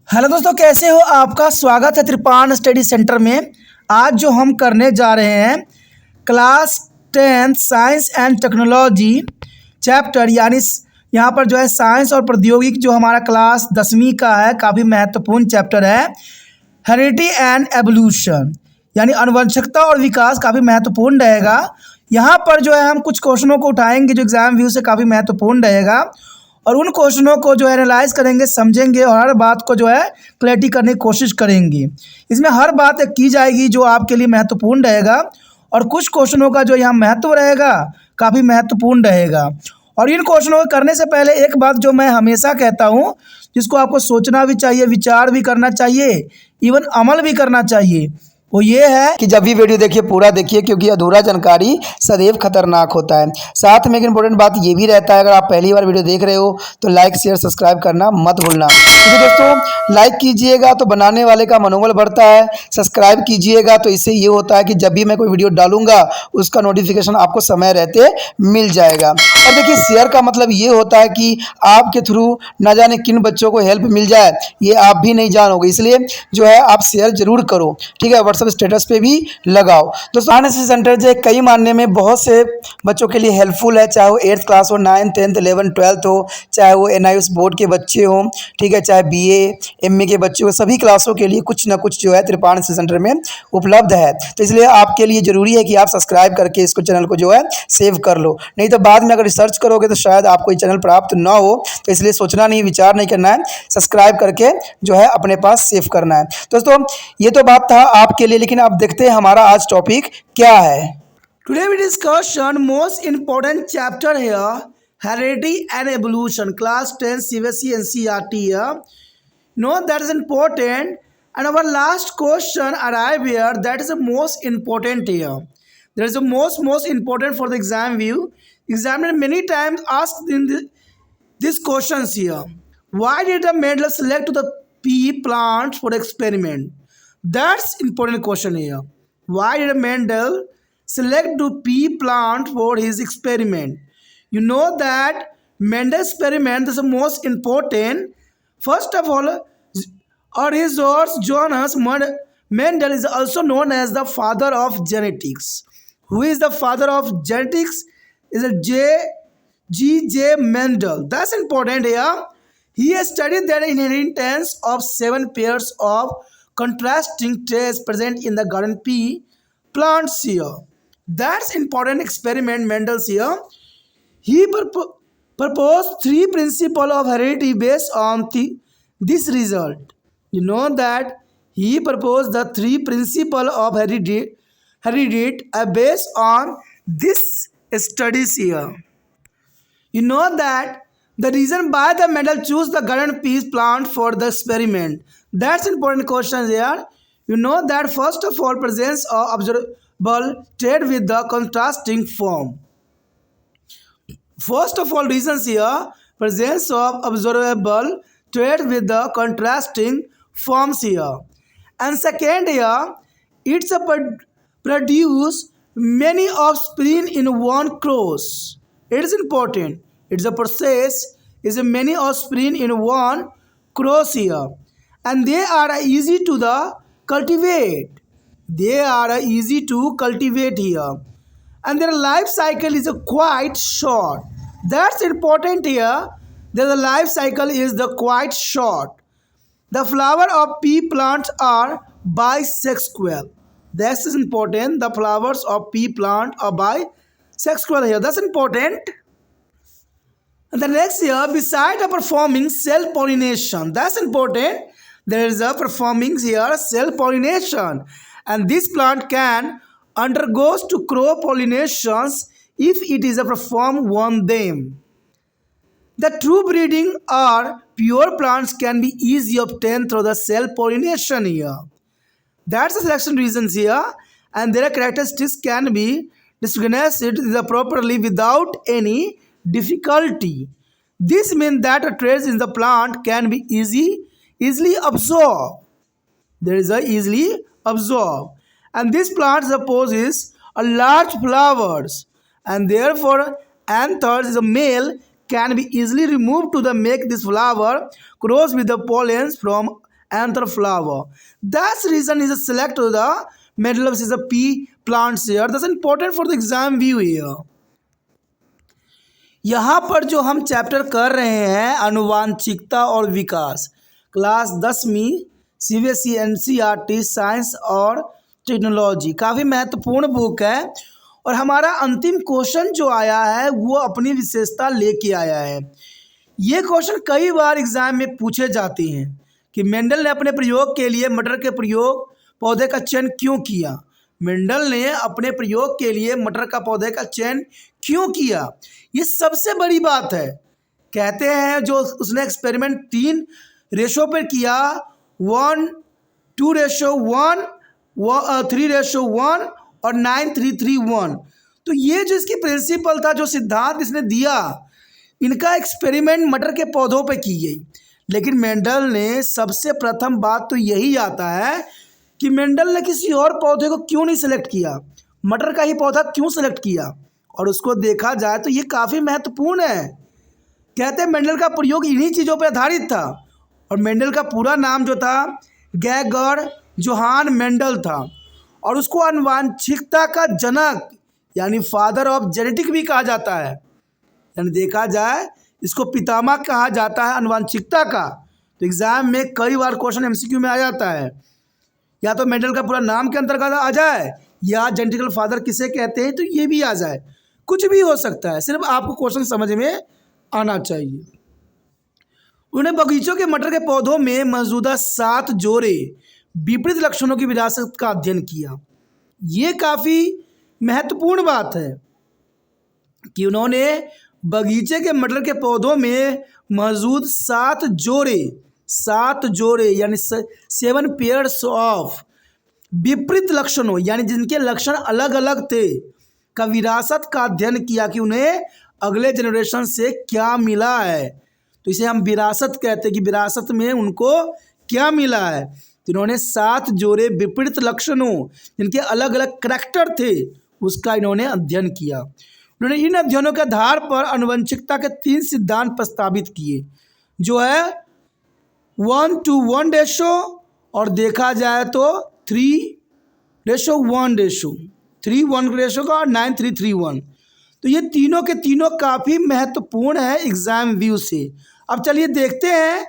Hello दोस्तों, कैसे हो? आपका स्वागत है त्रिपाण स्टडी सेंटर में। आज जो हम करने जा रहे हैं class 10 science and technology chapter, यानी यहाँ पर जो है साइंस और प्रौद्योगिकी जो हमारा क्लास 10वीं का है, काफ़ी महत्वपूर्ण चैप्टर है। हेरिडिटी एंड एवोल्यूशन यानी अनुवंशिकता और विकास काफ़ी महत्वपूर्ण रहेगा। यहाँ पर जो है हम कुछ क्वेश्चनों को उठाएंगे जो एग्जाम व्यू से काफ़ी महत्वपूर्ण रहेगा, और उन क्वेश्चनों को जो है एनालाइज करेंगे, समझेंगे और हर बात को जो है क्लैरिटी करने की कोशिश करेंगे। इसमें हर बात की जाएगी जो आपके लिए महत्वपूर्ण रहेगा, और कुछ क्वेश्चनों का जो यहाँ महत्व रहेगा काफ़ी महत्वपूर्ण रहेगा। और इन क्वेश्चनों को करने से पहले एक बात जो मैं हमेशा कहता हूँ, जिसको आपको सोचना भी चाहिए, विचार भी करना चाहिए, इवन अमल भी करना चाहिए, वो ये है कि जब भी वीडियो देखिए पूरा देखिए, क्योंकि अधूरा जानकारी सदैव खतरनाक होता है। साथ में एक इंपॉर्टेंट बात ये भी रहता है, अगर आप पहली बार वीडियो देख रहे हो तो लाइक शेयर सब्सक्राइब करना मत भूलना, क्योंकि दोस्तों लाइक कीजिएगा तो बनाने वाले का मनोबल बढ़ता है, सब्सक्राइब कीजिएगा तो इससे ये होता है कि जब भी मैं कोई वीडियो डालूंगा उसका नोटिफिकेशन आपको समय रहते मिल जाएगा। और देखिए शेयर का मतलब ये होता है कि आपके थ्रू न जाने किन बच्चों को हेल्प मिल जाए, ये आप भी नहीं जानोगे, इसलिए जो है आप शेयर जरूर करो, ठीक है। व्हाट्सएप स्टेटस पे भी लगाओ। दोस्तों एनएसएस सेंटर जो कई मानने में बहुत से बच्चों के लिए हेल्पफुल है, चाहे वो 8th क्लास हो, 9th 10th 11th 12th हो, चाहे वो एनआईएस बोर्ड के बच्चे हों, ठीक है, चाहे बीए एमए के बच्चे हो, सभी क्लासों के लिए कुछ ना कुछ जो है त्रिपाण एनएसएस सेंटर में उपलब्ध है। तो इसलिए आपके लिए जरूरी है कि आप सब्सक्राइब करके इसको चैनल को जो है सेव कर लो, नहीं तो बाद में अगर रिसर्च करोगे तो शायद आपको ये चैनल प्राप्त ना हो। तो इसलिए सोचना नहीं, विचार नहीं करना है, सब्सक्राइब करके जो है अपने पास सेव करना है। दोस्तों ये तो बात था आपके लिए, लेकिन अब देखते हैं हमारा आज टॉपिक क्या है। Today we discussion most important chapter है heredity and evolution, class 10 CBSE NCERT है। No that is important, and our last question arrive here, that is the most important here. That is the most important for the exam view. Examiner many times asked in these questions here. Why did the Mendel select the pea plants for experiment? That's important question here. Why did Mendel select the pea plant for his experiment? You know that Mendel's experiment is the most important. First of all, or his source Johannes Mendel is also known as the father of genetics. Who is the father of genetics? Is a G.J. Mendel. That's important here. He has studied the inheritance of 7 pairs of contrasting traits present in the garden pea plants here. That's important experiment Mendel's here. He proposed 3 principles of heredity based on this result. You know that he proposed the 3 principles of heredity based on this studies here. You know that the reason why the Mendel chose the garden pea plant for the experiment. That's important question here. You know that first of all, presence of observable trait with the contrasting form. First of all reasons here, presence of observable trait with the contrasting forms here. And second here, it's a produce many offspring in one cross. It is important. It's a process is a many offspring in one cross here, and they are easy to the cultivate. They are easy to cultivate here, and their life cycle is quite short. That's important here. The life cycle is the quite short. The flower of pea plants are bisexual. This is important. The flowers of pea plant are bisexual here. That's important. And the next here, beside the performing self pollination, that's important. There is a performing here self pollination, and this plant can undergoes to crop pollinations if it is a perform one them. The true breeding or pure plants can be easily obtained through the self-pollination here. That's the selection reasons here, and their characteristics can be distinguished properly without any difficulty. This means that a trace in the plant can be easily absorbed. There is a easily absorbed, and this plant supposes a large flowers, and therefore anthers is a male can be easily removed to the make this flower cross with the pollens from anther flower. That's reason is a select the Mendel's is a pea plants here. That's important for the exam view here. यहाँ पर जो हम chapter कर रहे हैं आनुवांशिकता और विकास, class 10वीं CBSE NCERT science और टेक्नोलॉजी, काफ़ी महत्वपूर्ण बुक है। और हमारा अंतिम क्वेश्चन जो आया है वो अपनी विशेषता लेके आया है। ये क्वेश्चन कई बार एग्जाम में पूछे जाते हैं कि मेंडल ने अपने प्रयोग के लिए मटर के प्रयोग पौधे का चयन क्यों किया। मेंडल ने अपने प्रयोग के लिए मटर का पौधे का चयन क्यों किया, ये सबसे बड़ी बात है। कहते हैं जो उसने एक्सपेरिमेंट 3 रेशो पर किया, 1:2:1, 3:1 और 9:3:1, तो ये जो इसकी प्रिंसिपल था, जो सिद्धांत इसने दिया, इनका एक्सपेरिमेंट मटर के पौधों पे की गई। लेकिन मेंडल ने सबसे प्रथम बात तो यही आता है कि मेंडल ने किसी और पौधे को क्यों नहीं सिलेक्ट किया, मटर का ही पौधा क्यों सिलेक्ट किया। और उसको देखा जाए तो ये काफ़ी महत्वपूर्ण है। कहते हैं मेंडल का प्रयोग इन्हीं चीज़ों पर आधारित था। और मेंडल का पूरा नाम जो था गेर्ग जोहान मेंडल था। और उसको आनुवांशिकता का जनक यानी फादर ऑफ जेनेटिक भी कहा जाता है। यानी देखा जाए इसको पितामह कहा जाता है आनुवांशिकता का। तो एग्ज़ाम में कई बार क्वेश्चन MCQ में आ जाता है, या तो मेंडल का पूरा नाम के अंतर्गत आ जाए या जेनेटिकल फादर किसे कहते हैं, तो ये भी आ जाए, कुछ भी हो सकता है, सिर्फ आपको क्वेश्चन समझ में आना चाहिए। उन्होंने बगीचों के मटर के पौधों में मौजूदा 7 जोड़े विपरीत लक्षणों की विरासत का अध्ययन किया। ये काफ़ी महत्वपूर्ण बात है कि उन्होंने बगीचे के मटर के पौधों में मौजूद 7 जोड़े यानी 7 पेयर्स ऑफ विपरीत लक्षणों यानी जिनके लक्षण अलग अलग थे का विरासत का अध्ययन किया कि उन्हें अगले जनरेशन से क्या मिला है। तो इसे हम विरासत कहते हैं कि विरासत में उनको क्या मिला है। तो इन्होंने 7 जोड़े विपरीत लक्षणों जिनके अलग अलग करैक्टर थे उसका इन्होंने अध्ययन किया। उन्होंने इन अध्ययनों के आधार पर आनुवंशिकता के 3 सिद्धांत प्रस्तावित किए, जो है 1:1 रेशो और देखा जाए तो 3:1 रेशो, 3:1 रेशो का और 9:3:1। तो ये तीनों के तीनों काफ़ी महत्वपूर्ण है एग्जाम व्यू से। अब चलिए देखते हैं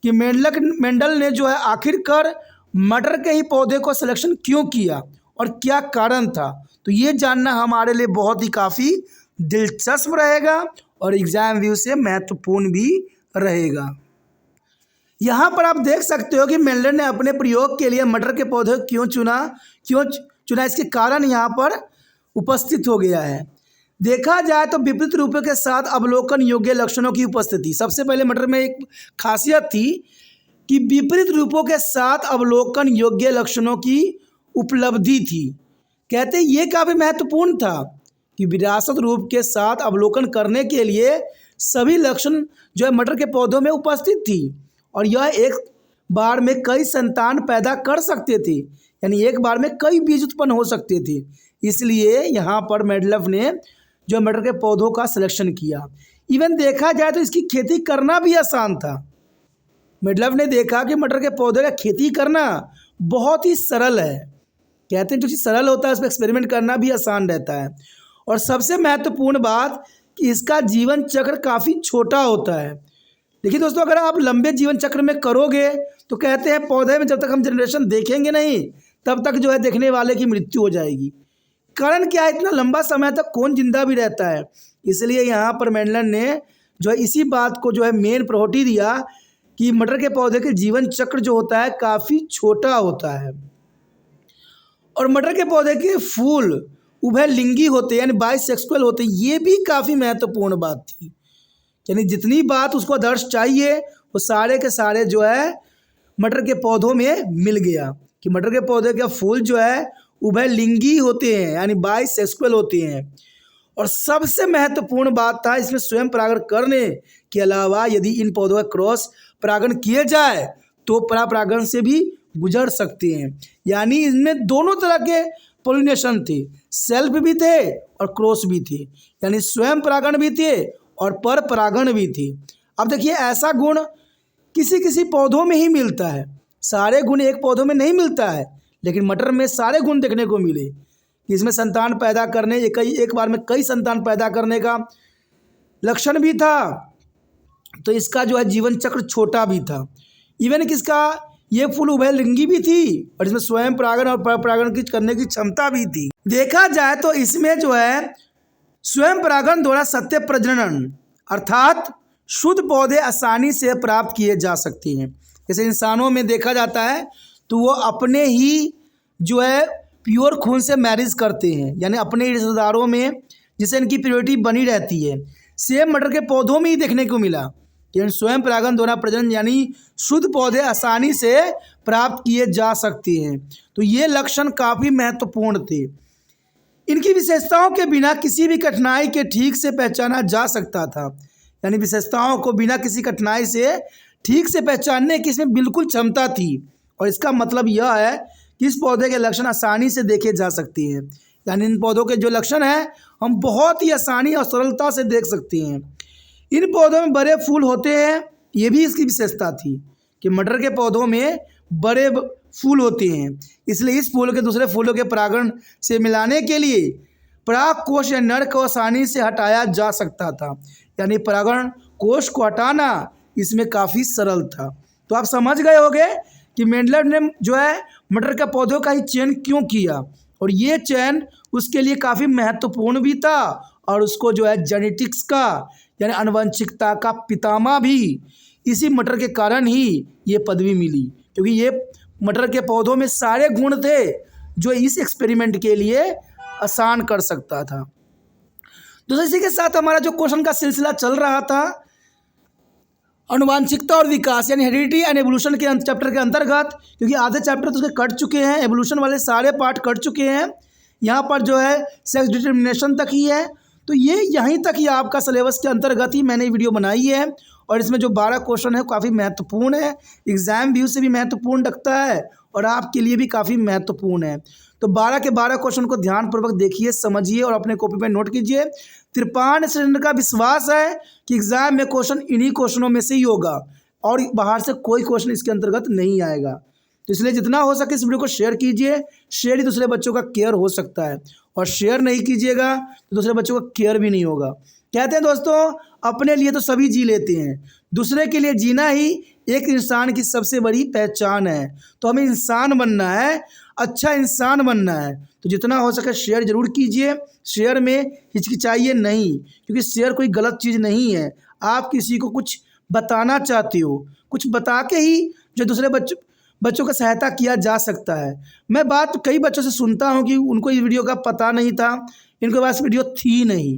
कि मेंडल ने जो है आखिरकार मटर के ही पौधे को सिलेक्शन क्यों किया और क्या कारण था। तो ये जानना हमारे लिए बहुत ही काफ़ी दिलचस्प रहेगा और एग्जाम व्यू से महत्वपूर्ण भी रहेगा। यहाँ पर आप देख सकते हो कि मेंडल ने अपने प्रयोग के लिए मटर के पौधे क्यों चुना, इसके कारण यहाँ पर उपस्थित हो गया है। देखा जाए तो विपरीत रूपों के साथ अवलोकन योग्य लक्षणों की उपस्थिति। सबसे पहले मटर में एक खासियत थी कि विपरीत रूपों के साथ अवलोकन योग्य लक्षणों की उपलब्धि थी। कहते ये काफ़ी महत्वपूर्ण था कि विरासत रूप के साथ अवलोकन करने के लिए सभी लक्षण जो है मटर के पौधों में उपस्थित थी और यह एक बार में कई संतान पैदा कर सकते थे, यानी एक बार में कई बीज उत्पन्न हो सकते थे। इसलिए यहाँ पर मेंडल ने जो मटर के पौधों का सिलेक्शन किया। इवन देखा जाए तो इसकी खेती करना भी आसान था। मेंडल ने देखा कि मटर के पौधे का खेती करना बहुत ही सरल है। कहते हैं जो चीज़ सरल होता है उस पर एक्सपेरिमेंट करना भी आसान रहता है। और सबसे महत्वपूर्ण बात कि इसका जीवन चक्र काफ़ी छोटा होता है। देखिए दोस्तों, अगर आप लंबे जीवन चक्र में करोगे तो कहते हैं पौधे में जब तक हम जनरेशन देखेंगे नहीं तब तक जो है देखने वाले की मृत्यु हो जाएगी। कारण क्या है, इतना लंबा समय तक कौन जिंदा भी रहता है। इसलिए यहाँ पर मेंडल ने जो है इसी बात को जो है मेन प्रायोरिटी दिया कि मटर के पौधे के जीवन चक्र जो होता है काफ़ी छोटा होता है। और मटर के पौधे के फूल उभयलिंगी होते हैं यानी बाइसेक्सुअल होते हैं, ये भी काफ़ी महत्वपूर्ण बात थी। यानी जितनी बात उसको आदर्श चाहिए वो सारे के सारे जो है मटर के पौधों में मिल गया कि मटर के पौधे के फूल जो है उभयलिंगी होते हैं यानी बाइसेक्सुअल होते हैं। और सबसे महत्वपूर्ण बात था इसमें स्वयं परागण करने के अलावा यदि इन पौधों का क्रॉस परागण किए जाए तो परागण से भी गुजर सकते हैं। यानी इनमें दोनों तरह के पोलिनेशन थे, सेल्फ भी थे और क्रॉस भी थे, यानी स्वयं परागण भी थे और पर परागण भी थे। अब देखिए ऐसा गुण किसी किसी पौधों में ही मिलता है, सारे गुण एक पौधों में नहीं मिलता है, लेकिन मटर में सारे गुण देखने को मिले। इसमें संतान पैदा करने एक बार में कई संतान पैदा करने का लक्षण भी था। तो इसका जो है जीवन चक्र छोटा भी था। इवन किसका ये फूल उभयलिंगी भी थी और इसमें स्वयं परागण और परागण की करने की क्षमता भी थी। देखा जाए तो इसमें जो है स्वयं परागण द्वारा सत्य प्रजनन अर्थात शुद्ध पौधे आसानी से प्राप्त किए जा सकते हैं। जैसे इंसानों में देखा जाता है तो वो अपने ही जो है प्योर खून से मैरिज करते हैं, यानी अपने रिश्तेदारों में, जिससे इनकी प्योरिटी बनी रहती है। सेम मटर के पौधों में ही देखने को मिला। यानी स्वयं परागण द्वारा प्रजनन यानी शुद्ध पौधे आसानी से प्राप्त किए जा सकते हैं। तो ये लक्षण काफ़ी महत्वपूर्ण थे। इनकी विशेषताओं के बिना किसी भी कठिनाई के ठीक से पहचाना जा सकता था। यानी विशेषताओं को बिना किसी कठिनाई से ठीक से पहचानने की इसमें बिल्कुल क्षमता थी। और इसका मतलब यह है कि इस पौधे के लक्षण आसानी से देखे जा सकते हैं। यानी इन पौधों के जो लक्षण हैं हम बहुत ही आसानी और सरलता से देख सकते हैं। इन पौधों में बड़े फूल होते हैं, ये भी इसकी विशेषता थी कि मटर के पौधों में बड़े फूल होते हैं। इसलिए इस फूल के दूसरे फूलों के परागण से मिलाने के लिए पराग कोश या नर को आसानी से हटाया जा सकता था। यानी परागण कोश को हटाना इसमें काफ़ी सरल था। तो आप समझ गए होंगे कि मेंडलर ने जो है मटर के पौधों का ही चयन क्यों किया, और ये चयन उसके लिए काफ़ी महत्वपूर्ण भी था। और उसको जो है जेनेटिक्स का यानी आनुवंशिकता का पितामह भी इसी मटर के कारण ही ये पदवी मिली, क्योंकि ये मटर के पौधों में सारे गुण थे जो इस एक्सपेरिमेंट के लिए आसान कर सकता था। तो इसी के साथ हमारा जो क्वेश्चन का सिलसिला चल रहा था आनुवांशिकता और विकास यानी हेरिडिटी एंड एवोल्यूशन के चैप्टर के अंतर्गत, क्योंकि आधे चैप्टर तो उसके कट चुके हैं, एवोल्यूशन वाले सारे पार्ट कट चुके हैं, यहाँ पर जो है सेक्स डिटर्मिनेशन तक ही है। तो ये यहीं तक ही आपका सिलेबस के अंतर्गत ही मैंने वीडियो बनाई है। और इसमें जो 12 क्वेश्चन है काफ़ी महत्वपूर्ण है, एग्जाम व्यू से भी महत्वपूर्ण रखता है और आपके लिए भी काफ़ी महत्वपूर्ण है। तो 12 के 12 क्वेश्चन को ध्यानपूर्वक देखिए, समझिए और अपने कॉपी में नोट कीजिए। त्रिपाण सिलेंडर का विश्वास है कि एग्जाम में क्वेश्चन इन्हीं क्वेश्चनों में से ही होगा और बाहर से कोई क्वेश्चन इसके अंतर्गत नहीं आएगा। तो इसलिए जितना हो सके इस वीडियो को शेयर कीजिए। शेयर ही दूसरे बच्चों का केयर हो सकता है, और शेयर नहीं कीजिएगा तो दूसरे बच्चों का केयर भी नहीं होगा। कहते हैं दोस्तों, अपने लिए तो सभी जी लेते हैं, दूसरे के लिए जीना ही एक इंसान की सबसे बड़ी पहचान है। तो हमें इंसान बनना है, अच्छा इंसान बनना है। तो जितना हो सके शेयर ज़रूर कीजिए। शेयर में हिचकिचाइए नहीं, क्योंकि शेयर कोई गलत चीज़ नहीं है। आप किसी को कुछ बताना चाहते हो, कुछ बता के ही जो दूसरे बच्चों का सहायता किया जा सकता है। मैं बात कई बच्चों से सुनता हूं कि उनको इस वीडियो का पता नहीं था, इनके पास वीडियो थी नहीं।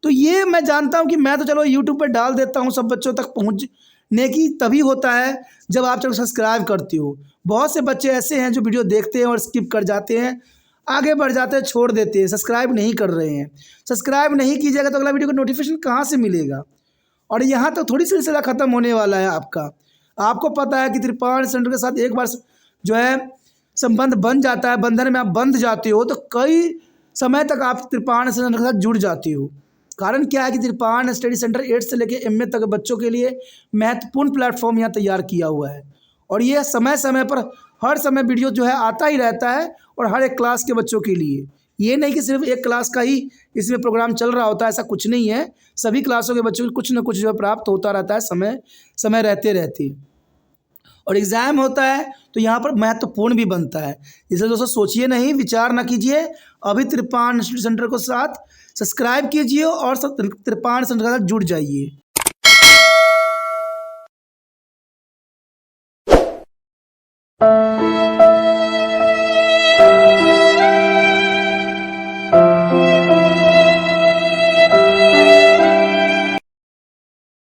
तो ये मैं जानता हूं कि मैं तो चलो यूट्यूब पर डाल देता हूं, सब बच्चों तक पहुंचने की तभी होता है जब आप चलो सब्सक्राइब करते हो। बहुत से बच्चे ऐसे हैं जो वीडियो देखते हैं और स्किप कर जाते हैं, आगे बढ़ जाते हैं, छोड़ देते हैं, सब्सक्राइब नहीं कर रहे हैं। सब्सक्राइब नहीं कीजिएगा तो अगला वीडियो का नोटिफिकेशन कहाँ से मिलेगा। और यहाँ तो थोड़ी सिलसिला ख़त्म होने वाला है आपका। आपको पता है कि त्रिपाण सेंटर के साथ एक बार जो है संबंध बन जाता है, बंधन में आप बंध जाते हो, तो कई समय तक आप त्रिपाण सेंटर के साथ जुड़ जाते हो। कारण क्या है कि त्रिपाण स्टडी सेंटर 8 से लेकर MA तक बच्चों के लिए महत्वपूर्ण प्लेटफॉर्म यहाँ तैयार किया हुआ है। और ये समय समय पर हर समय वीडियो जो है आता ही रहता है, और हर एक क्लास के बच्चों के लिए। ये नहीं कि सिर्फ एक क्लास का ही इसमें प्रोग्राम चल रहा होता है, ऐसा कुछ नहीं है। सभी क्लासों के बच्चों को कुछ न कुछ जो है प्राप्त होता रहता है समय रहते रहते। और एग्ज़ाम होता है तो यहाँ पर महत्वपूर्ण भी बनता है। इसलिए दोस्तों सोचिए नहीं, विचार ना कीजिए, अभी त्रिपाण सेंटर को साथ सब्सक्राइब कीजिए और त्रिपाण सेंटर के साथ जुड़ जाइए।